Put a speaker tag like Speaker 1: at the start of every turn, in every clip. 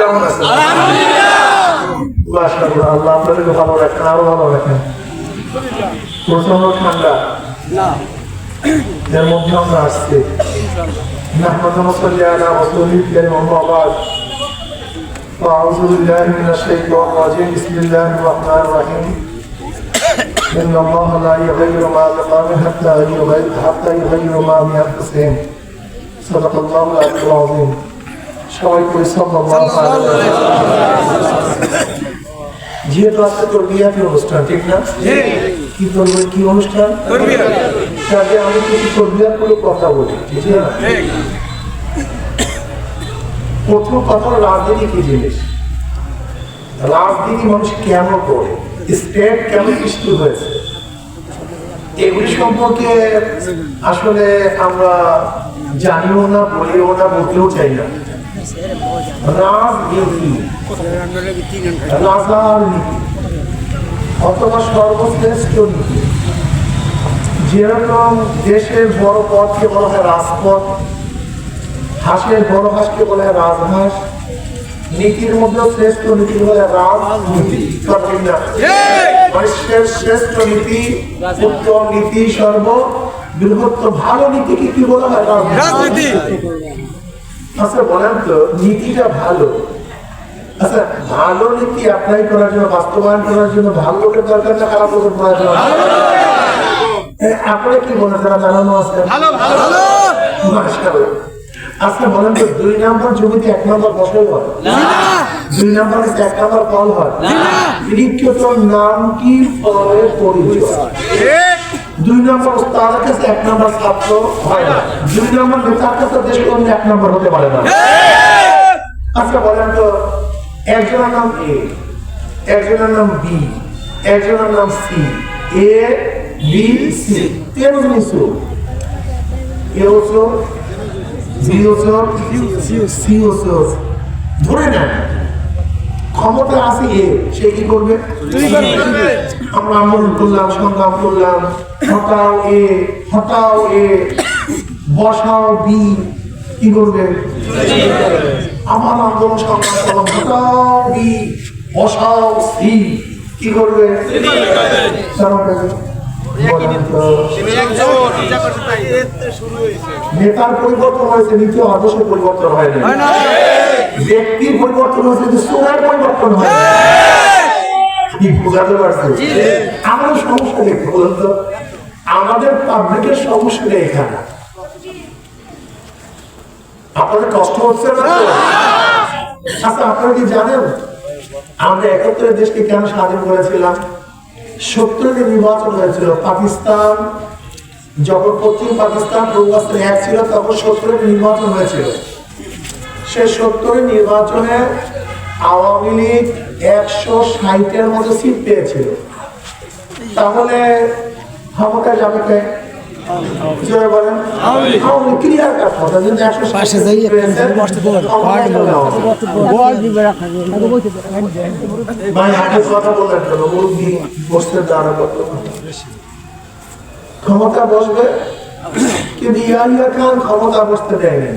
Speaker 1: কেমন আছে? মাশাআল্লাহ, আল্লাহ আপনাদেরকে ভালো রাখেন, আরো ভালো রাখেন। প্রচন্ড ঠান্ডা, এর মধ্যে আমরা আসছি। নাহমাদুহু সাল্লি আলা রাসূলিল কারীম, আম্মা বা'দ। আউযু বিল্লাহি মিনাশ শাইতানির রাজীম। বিসমিল্লাহির রাহমানির রাহিম। ইন্নাল্লাহা লা ইউগাইয়িরু মা বিকওমিন হাত্তা ইউগাইয়িরু মা বিআনফুসিহিম। সাদাকাল্লাহুল আলিয়্যুল আযীম। সবাই কই সাল্লাল্লাহু আলাইহি ওয়াসাল্লাম। যেহেতু আজকে তরবিয়াতের অনুষ্ঠান, ঠিক না? কি বলবো, কি অনুষ্ঠান? তাহলে আমি কিছু তরবিয়াত করে কথা বলি, ঠিক না? প্রথম কথা, রাজনীতি কি জিনিস, রাজনীতি মানুষ কেন করে, স্টেট কেন সৃষ্টি হয়েছে, এগুলি সম্পর্কে আসলে আমরা জানিও না, বলিও না, বলতেও চাই না। রাজনীতি, রাজার নীতি অথবা সর্বশ্রেষ্ঠ নীতি। যেরকম দেশের বড় পথকে বলা হয় রাজপথ, হাঁসের বড় হাঁসকে বলা হয় রাজহাঁস, নীতির মধ্যে শ্রেষ্ঠ নীতি বলে রাজনীতি। শ্রেষ্ঠ নীতি, উত্তম নীতি, সর্ববৃহত্তম ভালো নীতিকে কি বলা হয়? রাজনীতি। আচ্ছা বলেন তো, নীতিটা ভালো, আচ্ছা ভালো নীতি অ্যাপ্লাই করার জন্য, বাস্তবায়ন করার জন্য ভালো লোকের দরকার না খারাপ লোকের প্রয়োজন? আপনারা কি বলেন, যারা জানানো আছে? আচ্ছা বলেন তো, 2 নম্বর জমিতে 1 নম্বর ফসল হয়? 2 নম্বর 1 নম্বর ফল হয়? বৃক্ষত নাম কি, ফলের পরিচয়। 2 নম্বর তাদের কাছে 1 নম্বর ছাত্র হয় না। 2 নম্বর নেতার কাছে দেশ কর্মী 1 নম্বর হতে পারে না। আচ্ছা বলেন তো, একজনের নাম এ, একজনের নাম বি, একজনের নাম সি, এ বি সি, তেমনি চোর, এও চোর, বিও চোর, সিও চোর। ধরে নেন ক্ষমতা আছে এ, সে কি করবে? আমরা আন্দোলন করলাম, সংগ্রাম করলাম, হটাও এ, হটাও এ, বসাও বি, কি করবে? আমার আন্দোলন সংগ্রাম করলাম, হটাও বি, বসাও সি, কি করবে? নেতার পরিবর্তন হয়েছে, নীতি আদর্শের পরিবর্তন হয় না। ব্যক্তির পরিবর্তন হয়েছে, সোনার পরিবর্তন হয় না। কি বোঝাতে পারছে? আমাদের সমস্যা দেখতে বলুন তো, আমাদের পাবলিকের সমস্যা নেই এখানে। আপনাদের কষ্ট হচ্ছে না? আচ্ছা আপনারা কি জানেন আমরা 71 দেশকে কেন স্বাধীন করেছিলাম? 70 নির্বাচন হয়েছিল। পাকিস্তান যখন পশ্চিম পাকিস্তান পূর্বাঞ্চলে এক ছিল, তখন 70 নির্বাচন হয়েছিল। সে 70 নির্বাচনে আওয়ামী লীগ 160-এর মতো সিট পেয়েছিল। তাহলে ক্ষমতা যাবে কে? বলেন ক্লিয়ার কথা, যদি 160 কথা বলার জন্য মুরব্বী বসতে দাঁড়া করতে ক্ষমতা বসবে, কিন্তু ইয়াহিয়া খান ক্ষমতা বসতে দেয়নি।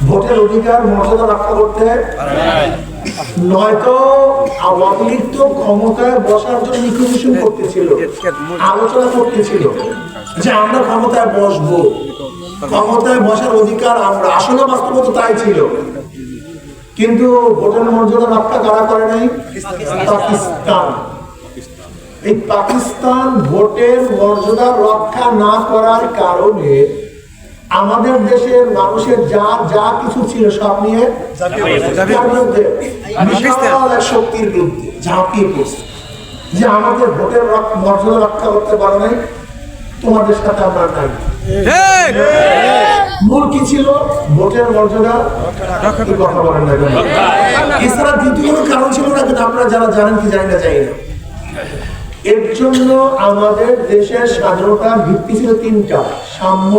Speaker 1: ভোটের অধিকার মর্যাদা রক্ষা করতে, নয়তো আওয়ামী লীগ তো ক্ষমতায় বসার জন্য রিকমিশন করতেছিল, আলোচনা করতেছিল যে আমরা ক্ষমতায় বসবো, ক্ষমতায় বসার অধিকার আমরা, আসলে বাস্তবতা তাই ছিল। কিন্তু ভোটের মর্যাদা রক্ষা কারা করে নাই? পাকিস্তান। এই পাকিস্তান ভোটের মর্যাদা রক্ষা না করার কারণে আমাদের দেশের মানুষের যা যা কিছু ছিল সব নিয়ে বিশাল এক শক্তির বিরুদ্ধে ঝাঁপিয়ে পড়ছে, যে আমাদের ভোটের মর্যাদা রক্ষা করতে পারে নাই, তোমাদের সাথে আমরা নাই। মূল কি ছিল? ভোটের মর্যাদা কথা বলেন না কেন? এছাড়া দ্বিতীয় কোনো কারণ ছিল না, কিন্তু আপনারা যারা জানেন কি জানি না, চাই না। এর জন্য আমাদের দেশের স্বাধীনতার ভিত্তি ছিল 3টা: সাম্য,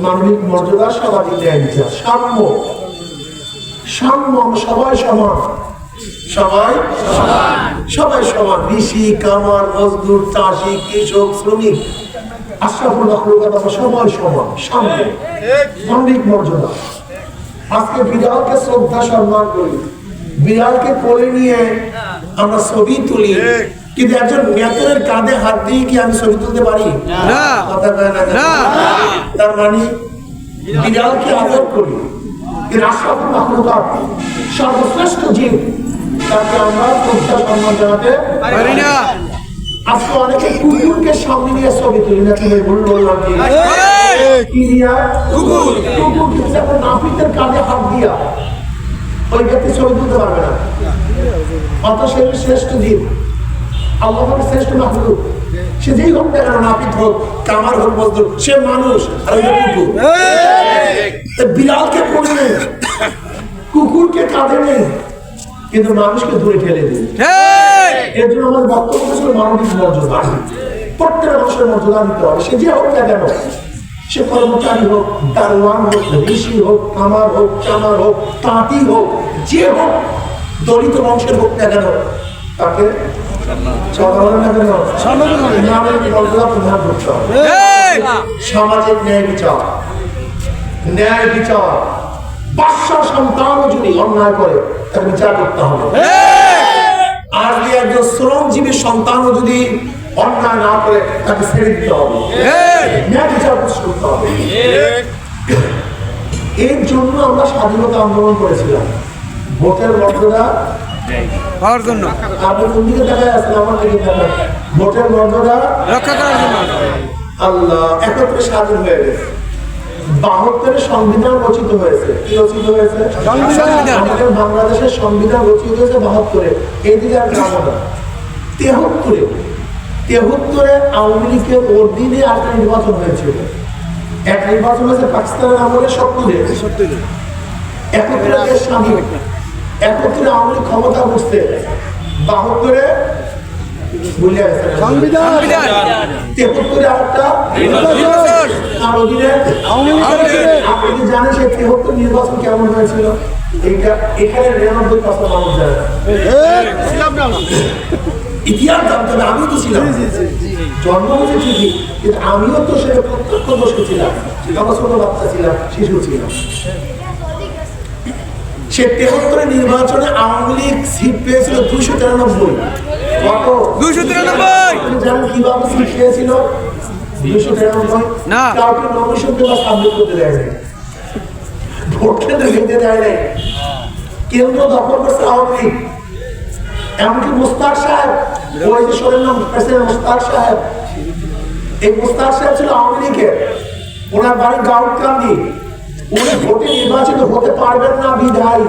Speaker 1: মানবিক মর্যাদা, সামাজিক ন্যায়। সাম্য, সাম্য, সবাই সমান, সবাই সবাই সমান, ঋষি, কামার, মজদুর, চাষি, কৃষক, শ্রমিক, আশরাফুল মাখলুকাত, সবাই সমান, সাম্য, মানবিক মর্যাদা। আজকে বিড়ালকে শ্রদ্ধা সম্মান করি, বিড়ালকে কোলে নিয়ে আমরা ছবি তুলি, কিন্তু একজন মেয়রের কাঁধে হাত দিয়ে কি আমি ছবি তুলতে পারি?
Speaker 2: না।
Speaker 1: কথা কয় না?
Speaker 2: না।
Speaker 1: তার মানে বিড়ালকে আদর করি, এর আশরাফুল মাখলুকাত, সর্বশ্রেষ্ঠ জীব, তাকে আমরা শ্রদ্ধা সম্মান জানাতে
Speaker 2: পারি না।
Speaker 1: আজকে অনেকে কুকুরকে সামনে নিয়ে ছবি তুলি না, তুমি বললাম কি দিয়া কুকুর, কুকুরকে যখন নাপিতের কাঁধে হাত দিয়া ওই ব্যক্তি ছবি তুলতে পারবে না। অত সে শ্রেষ্ঠ জীব, আল্লাহর শ্রেষ্ঠ মাখলুক, সে যেই হোক না কেন, নাপিত হোক, কামার হোক, মজদুর, সে মানুষ আর ওই কুকুর। বিড়ালকে কোলে নেই, কুকুরকে কাঁধে নেই, কিন্তু মানুষকে দূরে ঠেলে দিই। এর জন্য আমার বক্তব্য ছিল মানবিক মর্যাদা, প্রত্যেক মানুষের মর্যাদা দিতে হবে, সে যে হোক না কেন, সে কর্মচারী হোক, দারোয়ান হোক, ঋষি হোক, কামার হোক, চামার হোক, তাঁতি হোক, যে হোক, দলিত বংশের হোক না কেন, তাকে সামাজিক ন্যায় বিচার, ন্যায় বিচার, বাদশা সন্তানও যদি অন্যায় করে তাকে বিচার করতে হবে। আর একজন শ্রমজীবী সন্তানও যদি অন্যায় না করে তাকে ছেড়ে দিতে হবে, ন্যায় বিচার করতে হবে। এর জন্য আমরা স্বাধীনতা আন্দোলন করেছিলাম, ভোটের মর্যাদা
Speaker 2: পাওয়ার জন্য,
Speaker 1: আপনি কোন দিকে তাকায় আছেন, আমার দিকে তাকান, ভোটের মর্যাদা
Speaker 2: রক্ষা করার জন্য।
Speaker 1: আল্লাহ একত্রে স্বাধীন হয়ে গেছে। ৭২ সংবিধান রচিত হয়েছে। কি রচিত হয়েছে? আমাদের বাংলাদেশের সংবিধান রচিত হয়েছে ৭২। এইদিকে আর যাবো না। ৭৩ আওয়ামী লীগের অধীনে একটা নির্বাচন হয়েছিল। এক নির্বাচন হয়েছে পাকিস্তানের আমলে ৭০। ৭১ দেশ স্বাধীন, ৭১ আওয়ামী লীগ ক্ষমতা বসতে, ৭২ ভুলে গেছে সংবিধান, ৭৩ আরেকটা তার অধীনে। আপনি কি জানেন সেই ৭৩ নির্বাচন কেমন হয়েছিল? এইটা এখানে ৯৯% মানুষ জানে না। ইতিহাস জানতে হবে, আমিও তো ছিলাম, জন্ম হয়েছে ঠিকই, কিন্তু আমিও তো সেটা প্রত্যক্ষদর্শী ছিলাম, আমার ছোট বাচ্চা ছিলাম, শিশু ছিলাম। সে ৭৩ নির্বাচনে আওয়ামী লীগ সিট পেয়েছিল ২৯৩। কত?
Speaker 2: ২৯৩।
Speaker 1: আপনি জানেন কিভাবে সিট পেয়েছিল? ২৯৩
Speaker 2: না,
Speaker 1: কাউকে নমিনেশন দেওয়া সাবমিট করতে দেয় নাই, ভোট কেন্দ্রে যেতে দেয় নাই, কেন্দ্র দখল করছে আওয়ামী লীগ। এমনকি মুস্তাক সাহেব, ওই যে শোনেন না প্রেসিডেন্ট মুস্তাক সাহেব, এই মুস্তাক সাহেব ছিল আওয়ামী লীগের, ওনার বাড়ি গাউটকান্দি, উনি ভোটে নির্বাচিত হতে পারবেন না বিধায়ী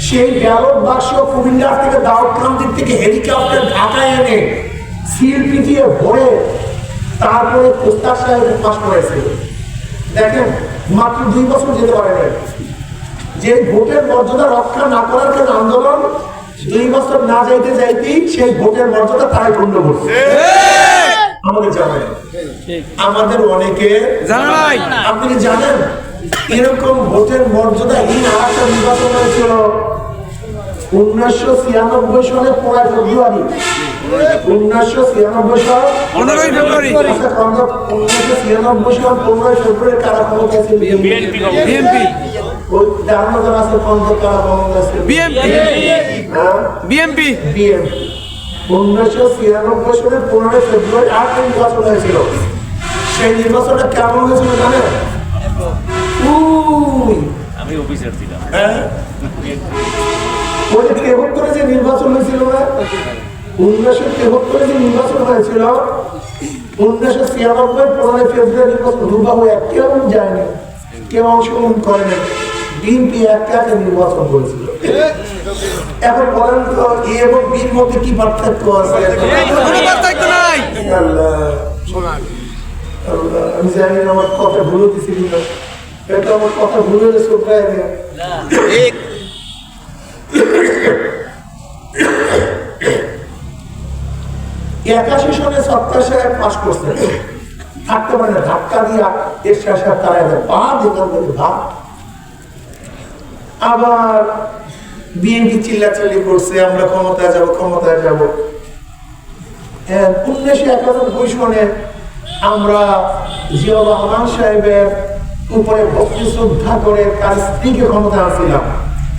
Speaker 1: সেই ব্যালট বাক্স কুমিল্লার থেকে দাউদকান্দির থেকে হেলিকপ্টার ঢাকায় এনে সিল পিটিয়ে ভরে তারপরে মুস্তাক সাহেব পাস করেছে। দেখেন মাত্র ২ বছর যেতে পারে না, যে ভোটের মর্যাদা রক্ষা না করার জন্য আন্দোলন ২ বছর না যাইতে যাইতেই সেই ভোটের মর্যাদা তারাই খণ্ড করছে। আমাদের জানেন, আমাদের অনেকে জানাই, আপনি কি জানেন এরকম ভোটের মর্যাদাহীন আরেকটা নির্বাচন হয়েছিল ১৯৯৬ সালে ১৫ ফেব্রুয়ারি। ১৯৯৬ সাল
Speaker 2: ১৫ ফেব্রুয়ারি।
Speaker 1: ১৯৯৬ সাল ১৫ ফেব্রুয়ারি কারা ক্ষমতা ছিল?
Speaker 2: বিএনপি।
Speaker 1: ওই জানানো যারা আছে কারা ক্ষমতা ছিল?
Speaker 2: বিএনপি।
Speaker 1: ১৯৯৬ সালের ১৫ ফেব্রুয়ারি আরেকটা নির্বাচন হয়েছিল। সেই নির্বাচনটা কেমন হয়েছিল জানেন?
Speaker 3: আমি অফিসার ছিলাম।
Speaker 1: ওই ৭৩ যে নির্বাচন হয়েছিল না, ১৯৭৩ যে নির্বাচন হয়েছিল, ১৯৯৬ ১৫ ফেব্রুয়ারি নির্বাচন হুবহু কেউ যায়নি, কেউ অংশগ্রহণ করেনি, বিএনপি একা নির্বাচন করেছিল। এখন বলেন তো এ এবং বির মধ্যে কি পার্থক্য আছে? আমি জানি না আমার কথা ভুলে দিছি কিনা, এটা আমার কথা ভুলে গেছে। ৮১ সনে সত্তর সাহেব পাস করছে, থাকতে পারে ধাক্কা দিয়া এর শেষে তারা বাদ এখান থেকে ভাগ। আবার বিএনপি চিল্লাচিল্লি করছে আমরা ক্ষমতায় যাব, ক্ষমতায় যাব। ১৯৯১ সনে আমরা জিয়াউর রহমান সাহেবের উপরে ভক্তি শ্রদ্ধা করে তার স্ত্রীকে ক্ষমতা আনছিলাম,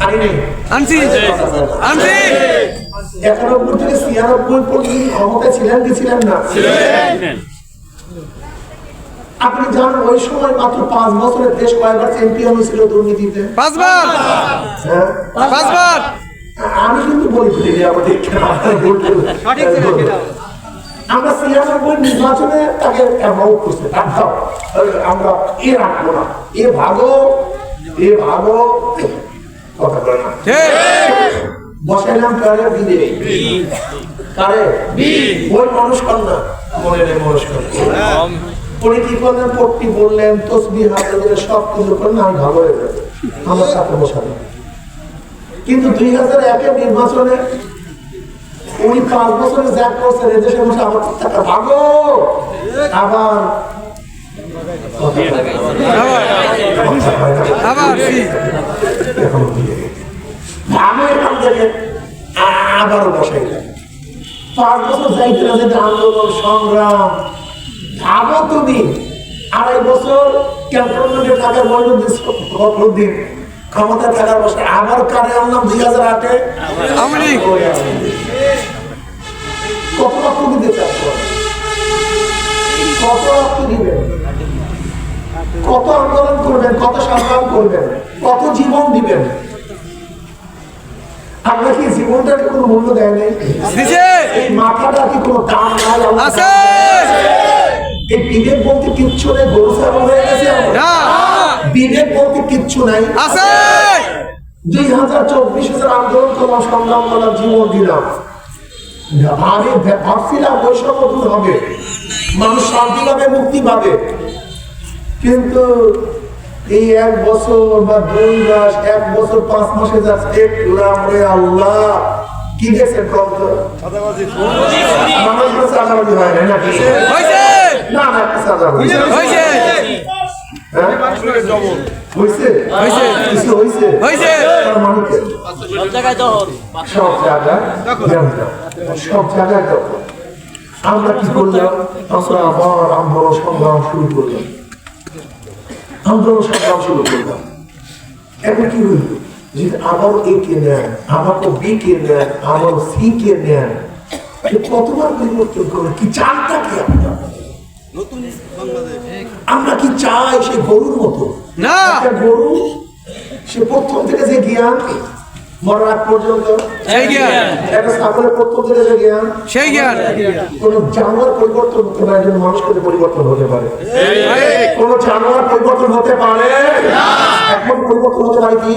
Speaker 1: আনি নেই?
Speaker 2: আনছি আনছি
Speaker 1: 91 থেকে 96 পর্যন্ত ক্ষমতা ছিলেন কি ছিলেন না? আপনি জানেন ওই সময় মাত্র 5 বছরের দেশ কয়েকবার চ্যাম্পিয়ন হয়েছিল দুর্নীতিতে?
Speaker 2: 5 বার
Speaker 1: হ্যাঁ?
Speaker 2: 5 বার
Speaker 1: আমি কিন্তু বলি ফিরে আমাদের আমরা 96 নির্বাচনে তাকে অ্যামাউন্ট করছে, আমরা এ রাখবো না, এ ভালো কথা বলে না, বসাইলাম কারে বিদে কারে ওই মানুষ কন্যা মনে নেই মানুষ কন্যা পরে কি করলেন, পট্টি বললেন, তসবিহ হাতে দিলে সব কিছু করলেন, আমি ভালো হয়ে যাবে আমার সাথে বসালেন। কিন্তু 2001-এর নির্বাচনে উনি 5 বছরে জ্যাক করছেন, এদেশে বসে আমার টাকা ভালো আবার
Speaker 2: আবার
Speaker 1: ভালো এখান থেকে আবারও বসাইলেন। 5 বছর যাইতে না যেতে আন্দোলন সংগ্রাম, ভাবো তুমি 2.5 বছর ক্যান্টনমেন্টের টাকার মহিনুদ্দিন ক্ষমতা থাকার বসে আবার কারে আনলাম 2008-এ কত রক্ত দিতে চাচ্ছ, কত রক্ত দিবেন, কত আন্দোলন করবেন, কত সংগ্রাম করবেন, কত জীবন দিবেন? আমরা কি জীবনটার কোনো মূল্য দেয় নাই? এই মাথাটা কি কোনো দাম নাই? এই বিবেক বলতে কিচ্ছু নেই, গরু ছাগল হয়ে গেছে আমরা। বিবেক বলতে কিচ্ছু নাই। 2024 আন্দোলন করলাম, সংগ্রাম করলাম, জীবন দিলাম, আমি ভাবছিলাম বৈষম্য দূর হবে, মানুষ শান্তি পাবে, মুক্তি পাবে। কিন্তু এই 1 বছর বা 2 মাস, 1 বছর 5 মাসে যাচ্ছে দেখলাম রে আল্লাহ কি গেছে কত মানুষ চাঁদাবাজি হয় না নাকি? না না চাঁদাবাজি হয়েছে, সব জায়গায় দখল। আমরা কি করলাম, আমরা আবার আন্দোলন সংগ্রাম শুরু করলাম, এখন কি হইল, যে আবারও এ কে নেন, আবারও বি কে নেন, আবারও সি কে নেন, কতবার পরিবর্তন করবেন? কি চালটা কি আপনার? আমরা কি চাই সে গরুর মতো? না, গরু সে প্রথম থেকে যে জ্ঞান মরার আগ পর্যন্ত একটা ছাগলের প্রথম থেকে যে জ্ঞান, সেই জ্ঞান কোন জানোয়ার পরিবর্তন হতে পারে, একজন মানুষ করে পরিবর্তন হতে পারে? কোন জানোয়ার পরিবর্তন হতে পারে? এখন পরিবর্তন হতে পারে কি?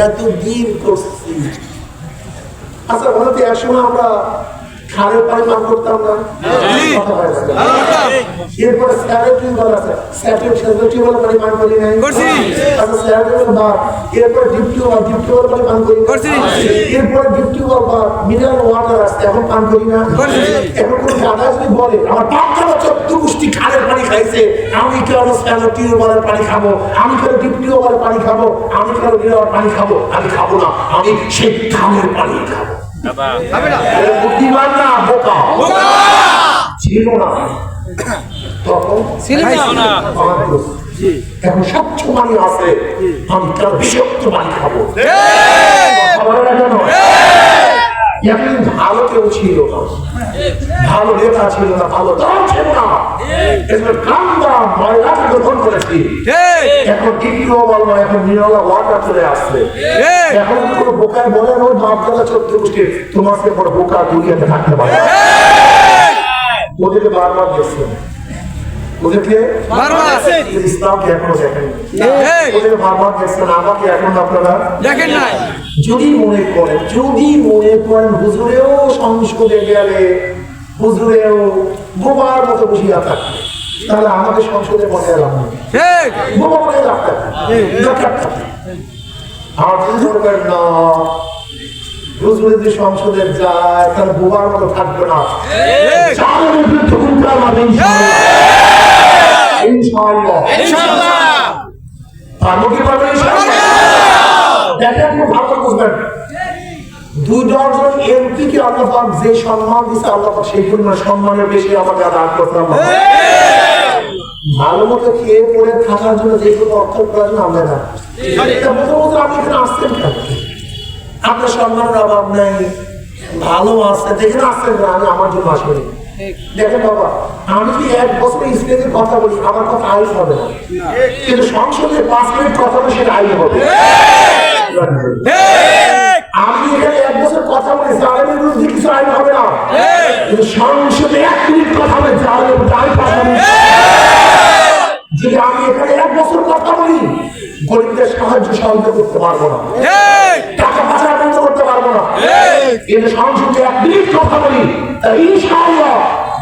Speaker 1: এতদিন করছি। আচ্ছা বলতে একসময় আমরা খালের পানি পান করতাম না, এরপরে টিউবওয়েল আছে, টিউবওয়েল পানি পান করি নাই, এরপরে ডিপ টিউবওয়েল পানি পান করি, এরপরে ডিপ টিউবওয়েল বা মিনারেল ওয়াটার আসছে, এখন পান করি না। এখন কোন দাদা যদি বলে আমার বাচ্চারা 14 গোষ্ঠী খালের পানি খাইছে, আমি কেন টিউবওয়েলের পানি খাবো, আমি কেন ডিপ টিউবওয়েলের পানি খাবো, আমি কেন মিনারেল পানি খাবো? আমি খাবো না, আমি সেই খালের পানি খাবো। বুদ্ধিমান না বোকা ছিল না তখন, এখন স্বচ্ছ পানি আছে, আমি কেন বিষাক্ত পানি খাবো? এখন ভালো কেউ ছিল না, ভালো নেতা ছিল না, ভালো দল ছিল না, কান্দা ময়লাকে গ্রহণ করেছি। এখন টিউবওয়েল নয়, এখন মিনারেল ওয়াটার চলে আসছে। এখন কোনো বোকায় বলে ওই বাপদাদা 14 গোষ্ঠী তোমাকে বড় বোকা দুনিয়াতে থাকতে পারে। ওদেরকে বারবার দেখছে, ওদেরকে ইসলামকে এখনো দেখেন, ওদেরকে বারবার দেখছেন, আমাকে এখন আপনারা দেখেন না। যদি মনে করেন হুজুরেও সংসদে গেলে হুজুরেও বোবার মতো বসিয়া থাকে, তাহলে আমাদের সংসদে মনে এলাম বোবা মনে রাখতে আমার করবেন না। হুজুরে যদি সংসদে যায় তাহলে বোবার মতো থাকবে না, দুই দশজন এমপি কে আল্লাহ যে সম্মান দিচ্ছে, আল্লাহ সেই পরিমাণ সম্মানের বেশি আমাকে দান করতে হবে। ভালো মতো খেয়ে পড়ে থাকার জন্য যেগুলো অর্থ প্রয়োজন আমরা না এটা প্রথমত আপনি এখানে আসছেন কেন? আপনার সম্মানের অভাব নাই, ভালো আছে দেখে আসছেন না, আমি আমার জন্য আসবেন। দেখেন বাবা, আমি যদি 1 বছর স্টেজের কথা বলি আমার কথা আইন হবে না, কিন্তু সংসদে 5 মিনিট কথা বলে সেটা আইন হবে। আমি এখানে 1 বছর কথা বলি জালেমের বিরুদ্ধে কিছু আইন হবে না, কিন্তু সংসদে 1 মিনিট কথা বলে জালেমের বিরুদ্ধে আইন পাস হবে। যদি আমি এখানে 1 বছর কথা বলি গরিবদের সাহায্য সহযোগিতা করতে পারবো না, টাকা পাচার বন্ধ করতে পারবো না, কিন্তু সংসদে 1 মিনিট কথা বলি তাহলে ইনশাআল্লাহ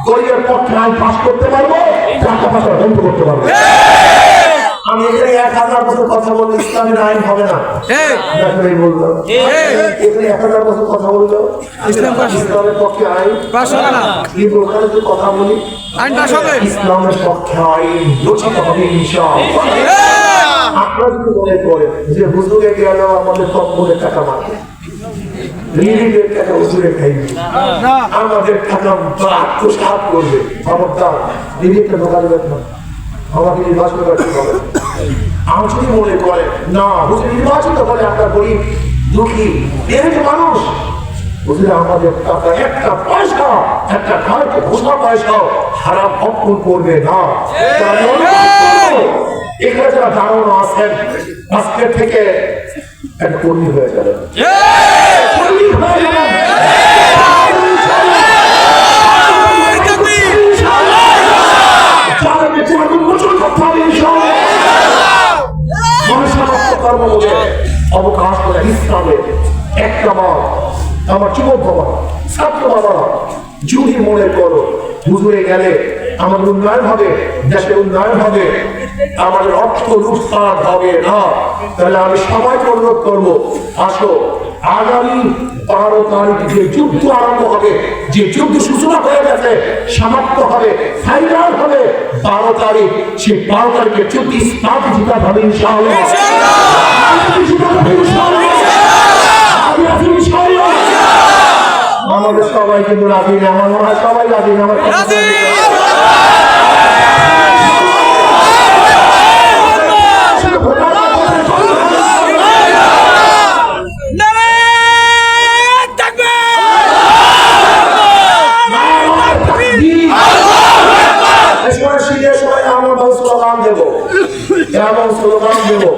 Speaker 1: গরিবের পক্ষে আইন পাস করতে পারবো, টাকা পাচার বন্ধ করতে পারবো। আমি এখানে 1000 বছর কথা বললে ইসলামের আইন হবে না, বললো এখানে 1000 বছর কথা বললো ইসলামের পক্ষে আইন পাস হবে না, কিন্তু ওখানে যে কথা বলি
Speaker 2: আইন পাস হবে,
Speaker 1: ইসলামের পক্ষে আইন রচিত হবে ইনশাআল্লাহ। আপনারা যদি মনে করেন যে হুজুরে গেল আমাদের কম্বলে টাকা মারবে, রিলিফের টাকা হুজুরে খাইবে, আমাদের টাকা আত্মসাৎ করবে, খবরদার রিলিফটা ঢোকা দেবেন না, আমাকে নির্বাচন করতে হবে। আমি যদি মনে করেন না হুজুর নির্বাচিত করে আমরা গরিব দুঃখী এরকম মানুষ, হুজুর আমাদের টাকা একটা পয়সা একটা ঘরকে ঘোষণা পয়সা হারাম ভক্ষণ করবে না। এখানে যারা দাঁড়ানো আছেন আজকের থেকে একটা কর্মী হয়ে যাবে, কর্মী হয়ে যাবেন। অবকাশ করে ইসলামের একটা বার আমার যুবক বাবা ছাত্র বাবা যদি মনে করো হুজুরে গেলে আমাদের উন্নয়ন হবে, দেশের উন্নয়ন হবে, আমাদের অর্থ লুটপাট হবে না, তাহলে আমি সবাইকে অনুরোধ করবো আসো আগামী 12 তারিখ যে যুদ্ধ আরম্ভ হবে, যে যুদ্ধ সূচনা হয়ে গেছে সমাপ্ত হবে, ফাইনাল হবে 12 তারিখ, সেই 12 তারিখে যুদ্ধ ইসলাম জিতা হবে ইনশাআল্লাহ। আমাদের সবাই কিন্তু রাজি না, আমার মনে হয় সবাই রাজি না, আমার এমন স্লোগান দেবো,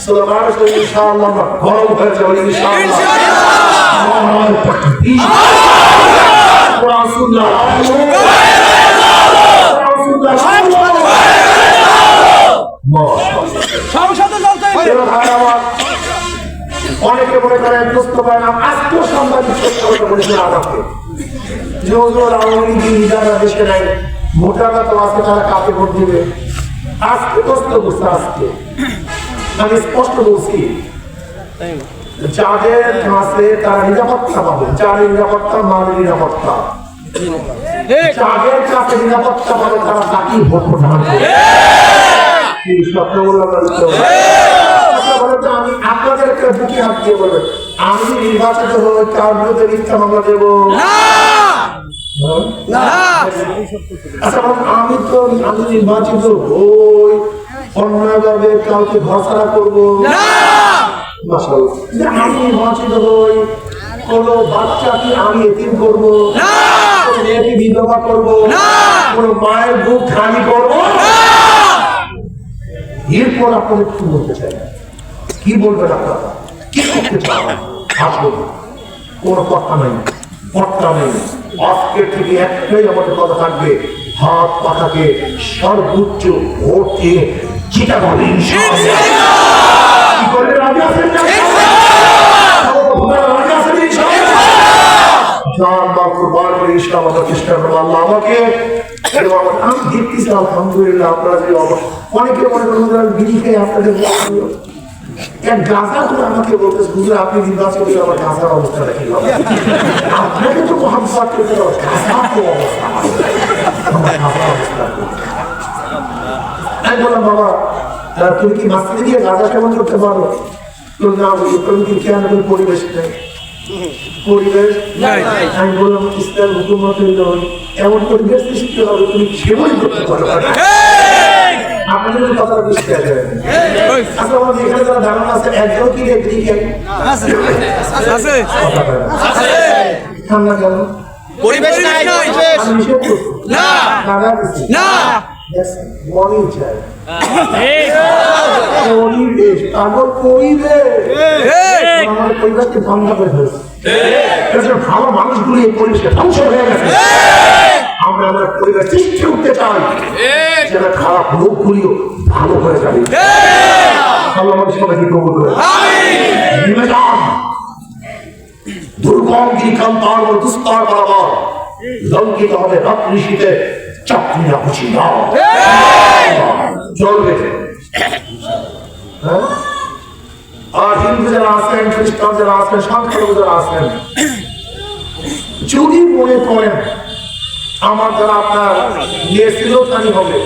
Speaker 1: স্লোগান ইনশাআল্লাহ গরম হয়ে যাবে ইনশাআল্লাহ। অনেকে মনে করেন দুস্থ পায় না, আত্মসম্মানিত বলেছেন আমাকে যে আওয়ামী লীগ লিডাররা দেশে নাই, ভোটাররা তো আজকে তারা কাকে ভোট দিবে, আজকে কষ্ট করছে। আজকে আমি স্পষ্ট বলছি যাদের কাছে তারা নিরাপত্তা পাবে, যাদের নিরাপত্তা মানের নিরাপত্তা, যাদের কাছে নিরাপত্তা পাবে তারা তাকেই ভোট প্রদান করবে। আমি আপনাদেরকে বুকে হাত দিয়ে বলবেন আমি নির্বাচিত হই কার বিরুদ্ধে মিথ্যা মামলা দেবো আচ্ছা, আমি নির্বাচিত হই অন্যায়ভাবে কাউকে ভরসা করবো আমি নির্বাচিত হই কোন বাচ্চাকে আমি এতিম করবো, মেয়েকে বিধবা করবো, কোন মায়ের বুক খালি করবো। এরপর আপনাদের কি বলতে চাই, কি বলবেন আপনারা, কি করতে চান আসুন, কোন কথা নাই কথা নেই। আজকের থেকে একটাই আমাদের কথা থাকবে, হাত পাতাকে সর্বোচ্চ ভোট দিয়ে জিতা হবে ইনশাআল্লাহ। কি করলে রাজি আছেন না? রাজি আছেন ইনশাআল্লাহ? জান বা কুরবান করে ইনশাআল্লাহ চেষ্টা করবো। আল্লাহ আমাকে আমি দেখতেছি আলহামদুলিল্লাহ আপনারা যে অনেকে মনে করেন বিড়ি খেয়ে আপনাদের এক গাঁজা করে আমাকে বলতেছে হুজুর আপনি নির্বাচন করে আমার গাঁজার অবস্থাটা কি হবে, আপনাকে তো মহাব্বত করতে হবে, গাঁজা তো অবস্থা আমার গাঁজার অবস্থা। আমি বললাম বাবা তুমি কি মাস্তিতে গিয়ে গাঁজা সেবন করতে পারো? না তুমি কি কেন পরিবেশ নেই, পরিবেশ আমি বললাম ইসলাম হুকুমত এমন পরিবেশ সৃষ্টি হবে তুমি সেবনই করতে পারো। আপনাদের যদি কথাটা বুঝতে আসবে আচ্ছা আমাদের এখানে যারা দাঁড়ানো আছে একজন কি দেখি
Speaker 2: আছে
Speaker 1: ঠান্ডা কেন
Speaker 2: পরিবেশ নাই
Speaker 1: আমি নিষেধ করছি
Speaker 2: না
Speaker 1: নাগা দিচ্ছি
Speaker 2: না
Speaker 1: মনি চাই পরিবেশ পাগল পরিবেশ আমাদের পরিবেশকে ধ্বংস করে ফেলছে ভালো মানুষগুলি এই পরিবেশকে ধ্বংস হয়ে গেছে আমরা আমাদের পরিবেশ সৃষ্টি করতে চাই যেটা খারাপ লোকগুলিও ভালো হয়ে যাবে আল্লাহ আমাদের সবাইকে কবুল করে নেমে যান দুর্গম গিরিকান্তার ও দুস্তর বরাবর লঙ্কিত হবে রাত্রি শীতে চাকরি না খুশি না চলবে হ্যাঁ আর হিন্দু যারা আছেন খ্রিস্টান যারা আছেন সংখ্যালঘু যারা আছেন যদি মনে করেন আমার দ্বারা আপনার নিয়ে সিলোতানি হবে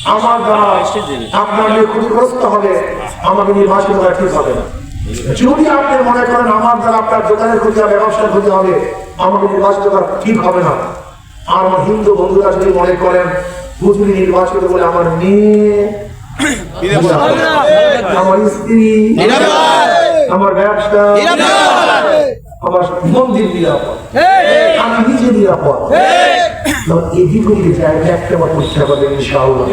Speaker 1: আমার দ্বারা আপনার নিয়ে ক্ষতিগ্রস্ত হবে আমাকে নির্বাচিত করা ঠিক হবে না যদি আপনি মনে করেন আমার দ্বারা আপনার দোকানের ক্ষতি হবে ব্যবসার ক্ষতি হবে আমাকে নির্বাচিত করা ঠিক হবে না আর আমার হিন্দু বন্ধুরা যদি মনে করেন হুজুরি নির্বাচিত বলে আমার মেয়ে আমার স্ত্রী আমার ব্যবসা আমার মন্দির নিরাপদ আমি নিজে নিরাপদ এই দিকগুলি একটা পরীক্ষা করবেন ইনশাআল্লাহ